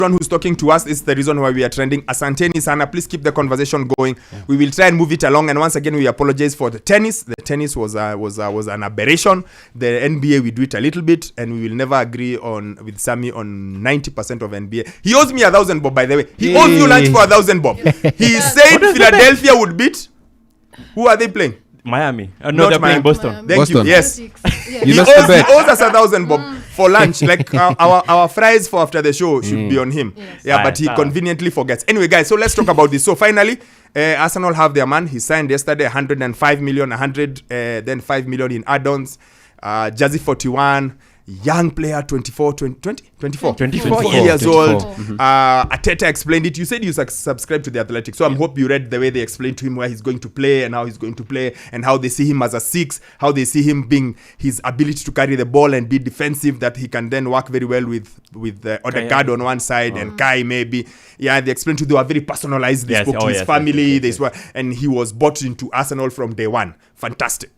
everyone who's talking to us. It's the reason why we are trending. Asanteni sana. Please keep the conversation going. Yeah. We will try and move it along. And once again, we apologize for the tennis. The tennis was an aberration. The NBA, we do it a little bit, and we will never agree with Sammy on 90% of NBA. He owes me 1,000 bob, by the way. He owes you lunch for 1,000 bob. He said Philadelphia would beat. Who are they playing? Miami. No, they're playing Boston. Thank Boston. you. Yes. You lost the bet. He owes us 1,000 bob for lunch. Like our fries for after the show should be on him. Yes. Yeah, but he conveniently forgets. Anyway, guys, so let's talk about this. So finally, Arsenal have their man. He signed yesterday 105 million, then 5 million in add-ons. Jersey 41. Young player, 24 years old. Arteta explained it. You said you subscribe to the Athletic, so I hope you read the way they explained to him where he's going to play and how he's going to play and how they see him as a 6, how they see him being his ability to carry the ball and be defensive, that he can then work very well with Odegaard on one side and Kai maybe. Yeah, they explained to you they were very personalized. They spoke to his family. And he was bought into Arsenal from day one. Fantastic.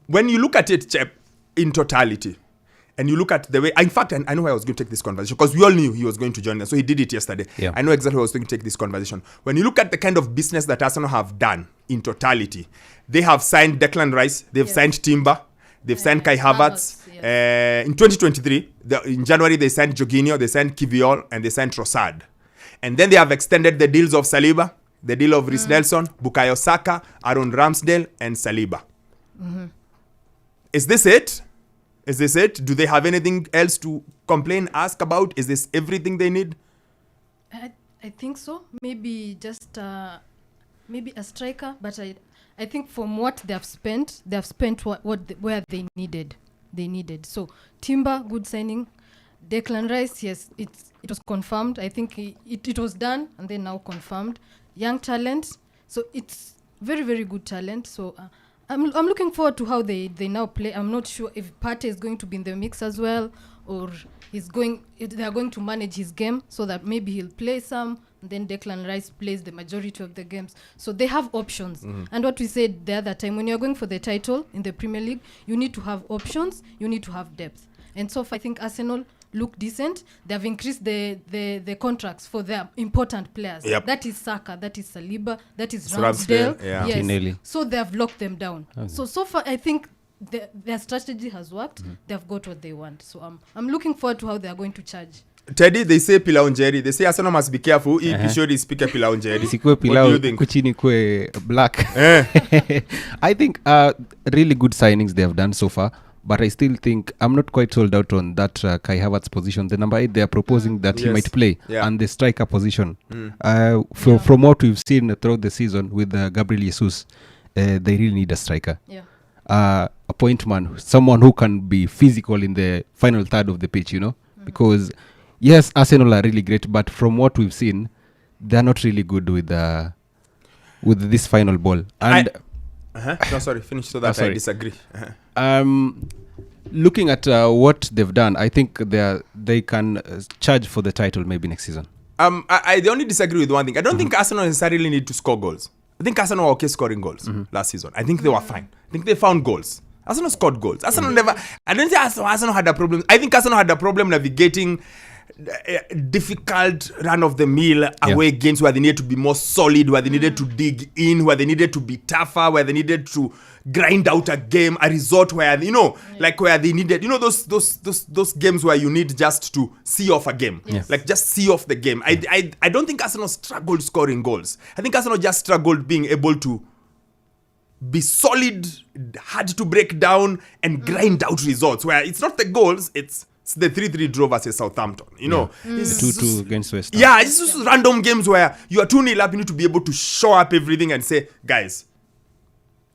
When you look at it, Chep, in totality, and you look at the way, in fact, I know where I was going to take this conversation, because we all knew he was going to join us, so he did it yesterday. Yeah. I know exactly where I was going to take this conversation. When you look at the kind of business that Arsenal have done in totality, they have signed Declan Rice, they've signed Timber, they've signed Kai Havertz. In 2023, in January, they signed Jorginho, they signed Kiviol, and they signed Trossard. And then they have extended the deals of Saliba, the deal of Reece Nelson, Bukayo Saka, Aaron Ramsdale, and Saliba. Is this it? Do they have anything else to complain, ask about? Is this everything they need? I think so. Maybe just maybe a striker, but I think from what they have spent where they needed. So Timber, good signing. Declan Rice, yes, it was confirmed. I think it was done and then now confirmed. Young talent, so it's very, very good talent. So I'm looking forward to how they now play. I'm not sure if Partey is going to be in the mix as well, or they are going to manage his game so that maybe he'll play some, and then Declan Rice plays the majority of the games. So they have options. And what we said the other time, when you're going for the title in the Premier League, you need to have options, you need to have depth. And so I think Arsenal look decent. They have increased the contracts for their important players. Yep. That is Saka, that is Saliba, that is Ramsdale. Yes. So they have locked them down. Okay. So far, I think their strategy has worked. They have got what they want. So I'm looking forward to how they are going to charge. Teddy, they say Pilau Njeri. They say Arsenal must be careful. If sure they speak a Pilau Njeri. What do you think? Kuchini kwe black. I think really good signings they have done so far. But I still think I'm not quite sold out on that Kai Havertz position. The number 8 they are proposing that he might play, and the striker position. From what we've seen throughout the season with Gabriel Jesus, they really need a striker. A point man, someone who can be physical in the final third of the pitch, because yes, Arsenal are really great, but from what we've seen, they're not really good with this final ball. And No, sorry, finish so that I disagree. Looking at what they've done, I think they can charge for the title maybe next season. I only disagree with one thing. I don't think Arsenal necessarily need to score goals. I think Arsenal were okay scoring goals last season. I think they were fine. I think they found goals. Arsenal scored goals. Arsenal never... I don't think Arsenal had a problem. I think Arsenal had a problem navigating difficult run-of-the-mill away games where they needed to be more solid, where they needed to dig in, where they needed to be tougher, where they needed to grind out a game, a result where, like where they needed, those games where you need just to see off a game. Yes. Like just see off the game. I don't think Arsenal struggled scoring goals. I think Arsenal just struggled being able to be solid, hard to break down, and grind out results where it's not the goals, it's the 3-3 draw versus Southampton, It's 2-2 against West Ham. Yeah, it's just random games where you are 2-0 up, you need to be able to show up everything and say, guys.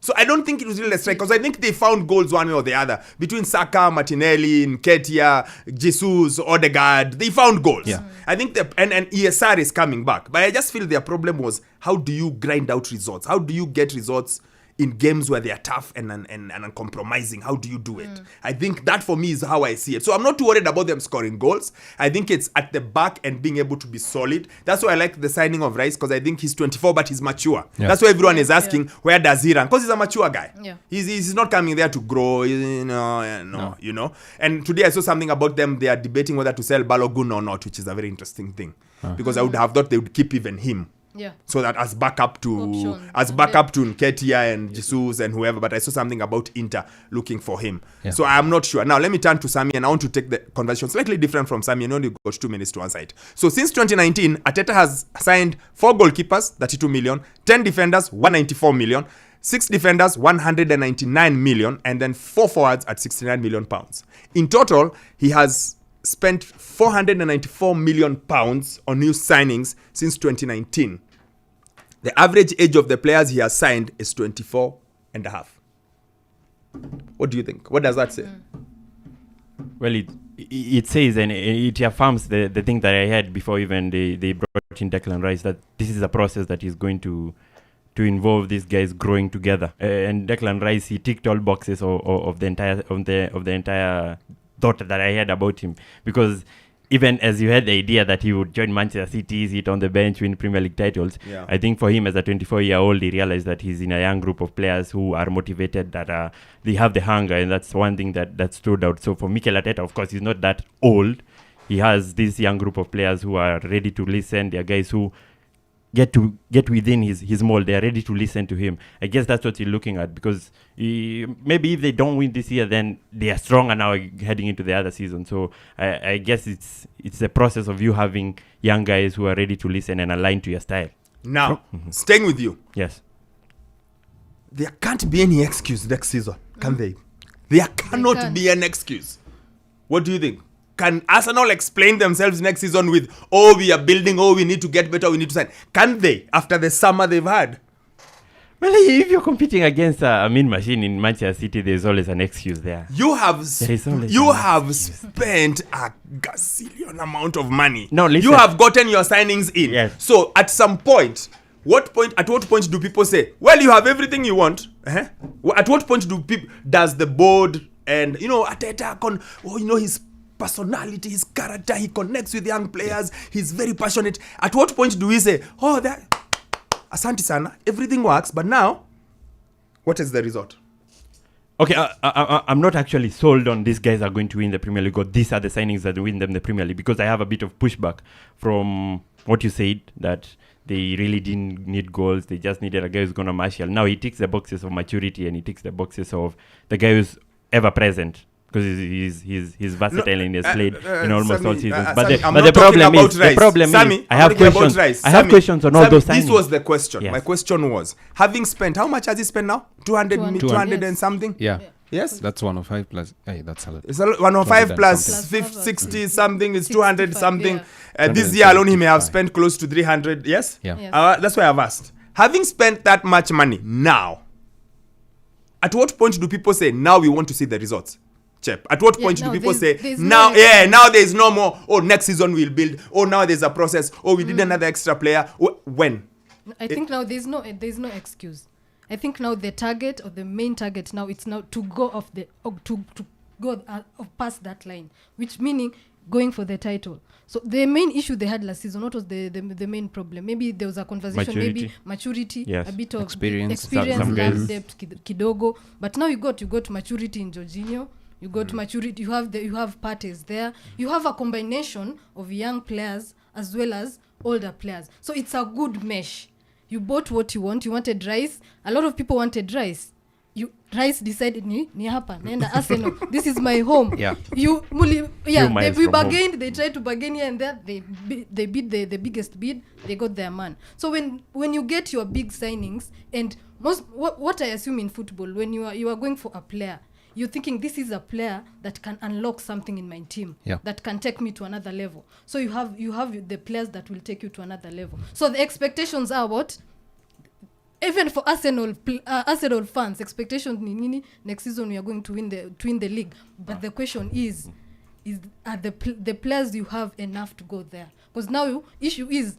So I don't think it was really a strike, because I think they found goals one way or the other. Between Saka, Martinelli, Nketiah, Jesus, Odegaard, they found goals. Yeah. I think and ESR is coming back. But I just feel their problem was, how do you grind out results? How do you get results in games where they are tough and uncompromising? How do you do it? I think that for me is how I see it. So I'm not too worried about them scoring goals. I think it's at the back and being able to be solid. That's why I like the signing of Rice, because I think he's 24 but he's mature. Yeah. That's why everyone is asking, where does he run? Because he's a mature guy. Yeah. He's not coming there to grow, you know. And today I saw something about them. They are debating whether to sell Balogun or not, which is a very interesting thing. Because I would have thought they would keep even him. Yeah. So that as backup to Nketiah and Jesus and whoever, but I saw something about Inter looking for him. Yeah. So I'm not sure. Now let me turn to Sammy, and I want to take the conversation slightly different from Sammy, and only got 2 minutes to answer it. So since 2019, Arteta has signed 4 goalkeepers, 32 million, 10 defenders, 194 million, 6 defenders, 199 million, and then 4 forwards at 69 million pounds. In total, he has spent 494 million pounds on new signings since 2019. The average age of the players he has signed is 24 and a half. What do you think? What does that say? Well, it says, and it affirms the thing that I had before even they brought in Declan Rice, that this is a process that is going to involve these guys growing together. And Declan Rice, he ticked all boxes of the entire thought that I had about him, because even as you had the idea that he would join Manchester City, sit on the bench, win Premier League titles, I think for him as a 24-year-old, he realized that he's in a young group of players who are motivated, that they have the hunger, and that's one thing that stood out. So for Mikel Arteta, of course, he's not that old. He has this young group of players who are ready to listen. They are guys who get within his mold. They are ready to listen to him. I guess that's what he's looking at, because maybe if they don't win this year, then they are stronger now heading into the other season. So I guess it's a process of you having young guys who are ready to listen and align to your style. Now, staying with you. Yes. There can't be any excuse next season, can they? There cannot be an excuse. What do you think? Can Arsenal explain themselves next season with, we are building, we need to get better, we need to sign? Can they, after the summer they've had? Well, if you're competing against a mean machine in Manchester City, there's always an excuse there. You have spent a gazillion amount of money. No, listen. You have gotten your signings in. Yes. So at some point, at what point do people say, well, you have everything you want? At what point does the board and, Arteta, his personality, his character, he connects with young players, he's very passionate. At what point do we say, asante sana, everything works, but now, what is the result? Okay, I'm not actually sold on these guys are going to win the Premier League, or these are the signings that win them the Premier League, because I have a bit of pushback from what you said, that they really didn't need goals, they just needed a guy who's going to marshal. Now he ticks the boxes of maturity, and he ticks the boxes of the guy who's ever present, because he's versatile and he's played in almost all seasons. But the problem is, I have questions on all those signings. This was the question. Yes. My question was, having spent, how much has he spent now? 200 and something? Yeah. Yes? That's 105 plus. Hey, that's a lot. It's 105 plus 60 something is 200 something. This year alone he may have spent close to 300. Yes? Yeah. Yes. That's why I've asked. Having spent that much money now, at what point do people say, now we want to see the results? Chep, at what point do people say, now there's no more, next season we'll build, now there's a process, we did another extra player, when? I think now there's no excuse. I think now the target, or the main target now, it's now to go off to go past that line, which meaning going for the title. So the main issue they had last season, what was the main problem? Maybe there was a conversation, maturity, yes. A bit of experience, some depth, kidogo. But now you got maturity in Jorginho. You got maturity. You have parties there. You have a combination of young players as well as older players. So it's a good mesh. You bought what you want. You wanted Rice. A lot of people wanted Rice. Rice decided ni hapa naenda Arsenal. This is my home. Yeah. We bargained. They tried to bargain here and there. They bid the biggest bid. They got their man. So when you get your big signings, and what I assume in football, when you are going for a player, you're thinking this is a player that can unlock something in my team, that can take me to another level. So you have the players that will take you to another level. So the expectations are what? Even for Arsenal fans, expectations nini next season we are going to win the league. But the question is are the players you have enough to go there? Because now issue is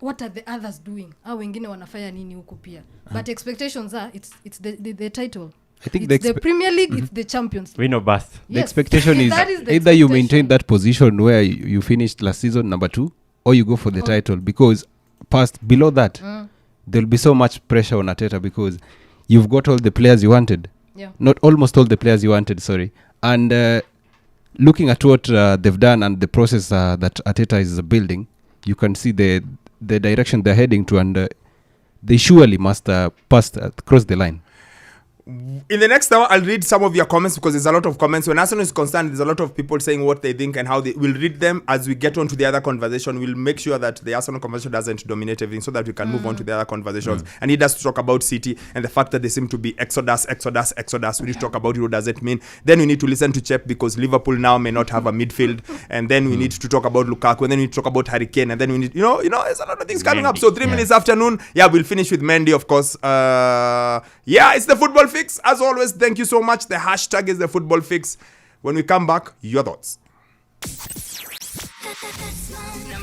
what are the others doing, au wengine wanafanya nini huku pia. But expectations are it's the title. I think it's the Premier League, it's the Champions League. We know bust. The expectation is That is the either you maintain expectation. that position where you finished last season number 2, or you go for the title, because below that there'll be so much pressure on Arteta because you've got all the players you wanted. Yeah. Not almost all the players you wanted, sorry. And looking at what they've done and the process that Arteta is building, you can see the direction they're heading to, and they surely must cross the line. In the next hour, I'll read some of your comments because there's a lot of comments. When Arsenal is concerned, there's a lot of people saying what they think and how they will read them. As we get on to the other conversation, we'll make sure that the Arsenal conversation doesn't dominate everything so that we can move on to the other conversations. And he does talk about City and the fact that they seem to be exodus. We need to talk about it. What does it mean? Then we need to listen to Chep because Liverpool now may not have a midfield. And then we need to talk about Lukaku. And then we need to talk about Harry Kane. And then we need, you know, there's a lot of things coming up. So 3 minutes afternoon, we'll finish with Mendy, of course. It's the Football Fix. As always, thank you so much. The hashtag is the Football Fix. When we come back, your thoughts.